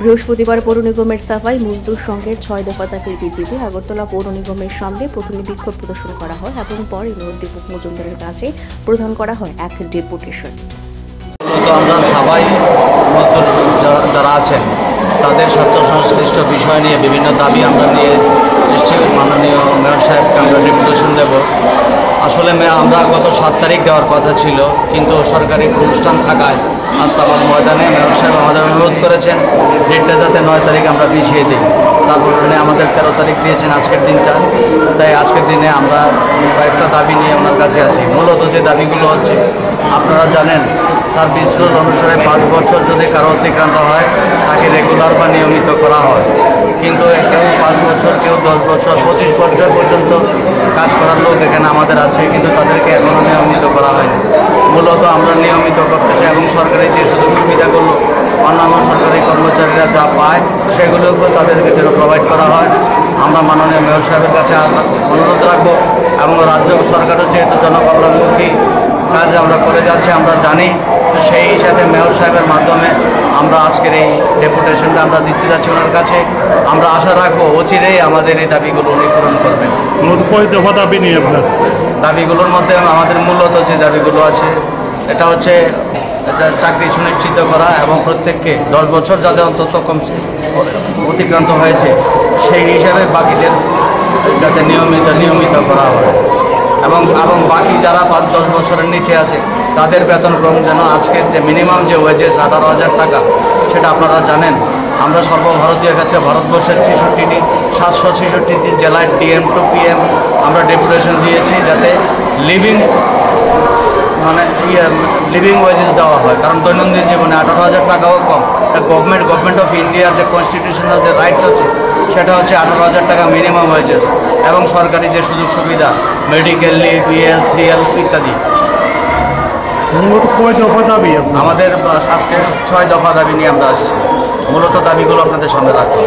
বৃহস্পতিবার পৌর নিগমের সাফাই মজদুর সংঘের 6 দফা দাবির ভিত্তিতে আগরতলা পৌর নিগমের সামনে প্রথমে বিক্ষোভ প্রদর্শন করা হয় এবং পরে দীপক মজুমদারের কাছে প্রদান করা হয় এক ডেপুটেশন। আমরা সাফাই মজদুর যারা আছেন তাদের স্বার্থ সংশ্লিষ্ট বিষয় নিয়ে বিভিন্ন দাবি আমরা নিয়ে নিশ্চয়ই মাননীয় মেয়র সাহেবকে আমরা ডেপুটেশন দেব। আসলে আমরা গত 7 তারিখ দেওয়ার কথা ছিল, কিন্তু সরকারি অনুষ্ঠান থাকায় আস্তাবল ময়দানে মেয়র সাহেব আমাদের অনুরোধ করেছেন ডেটটা যাতে 9 তারিখ আমরা পিছিয়ে দিই। তারপর আমাদের 13 তারিখ দিয়েছেন আজকের দিনটা। তাই আজকের দিনে আমরা কয়েকটা দাবি নিয়ে ওনার কাছে আছি। মূলত যে দাবিগুলো হচ্ছে, আপনারা জানেন সার্ভিস রুল অনুসারে 5 বছর যদি কারো অতিক্রান্ত হয় তাকে রেগুলার বা নিয়মিত করা হয়, কিন্তু কেউ 5 বছর, কেউ 10 বছর, 25 বছর পর্যন্ত কাজ করার লোক এখানে আমাদের আছে, কিন্তু তাদেরকে এখনও নিয়মিত করা হয়নি। মূলত আমরা নিয়মিত করতে চাই এবং সরকারি যে সুযোগ সুবিধাগুলো অন্যান্য সরকারি কর্মচারীরা যা পায় সেগুলোকে তাদেরকে যেন প্রোভাইড করা হয়। আমরা মাননীয় মেয়র সাহেবের কাছে অনুরোধ রাখবো এবং রাজ্য সরকারও যেহেতু জনকল্যাণমুখী কাজ আমরা করে যাচ্ছি আমরা জানি, সেই হিসাবে মেয়র সাহেবের মাধ্যমে আমরা আজকের এই ডেপুটেশনটা আমরা দিতে যাচ্ছি ওনার কাছে। আমরা আশা রাখবো অচিরেই আমাদের এই দাবিগুলো উনি পূরণ করবেন। দাবি নিয়ে আপনার দাবিগুলোর মধ্যে আমাদের মূলত যে দাবিগুলো আছে এটা হচ্ছে চাকরি সুনিশ্চিত করা এবং প্রত্যেককে 10 বছর যাদের অন্তত কম অতিক্রান্ত হয়েছে সেই হিসাবে বাকিদের যাতে নিয়মিত করা হয় এবং বাকি যারা 5-10 বছরের নিচে আছে তাদের বেতনক্রম যেন আজকের যে মিনিমাম যে ওয়েজেস 18,000 টাকা, সেটা আপনারা জানেন। আমরা সর্বভারতীয় ক্ষেত্রে ভারতবর্ষের 766টি জেলায় DM to PM আমরা ডেপুটেশন দিয়েছি যাতে লিভিং ওয়েজেস দেওয়া হয়, কারণ দৈনন্দিন জীবনে 18,000 টাকাও কম। গভর্নমেন্ট অফ ইন্ডিয়ার যে কনস্টিটিউশনাল যে রাইটস আছে সেটা হচ্ছে 18,000 টাকা মিনিমাম ওয়েজেস এবং সরকারি যে সুযোগ সুবিধা মেডিকেল লিভ, ELCL ইত্যাদি। আমাদের আজকে 6 দফা দাবি নিয়ে আমরা আসছি। মূলত দাবিগুলো আপনাদের সামনে রাখবো।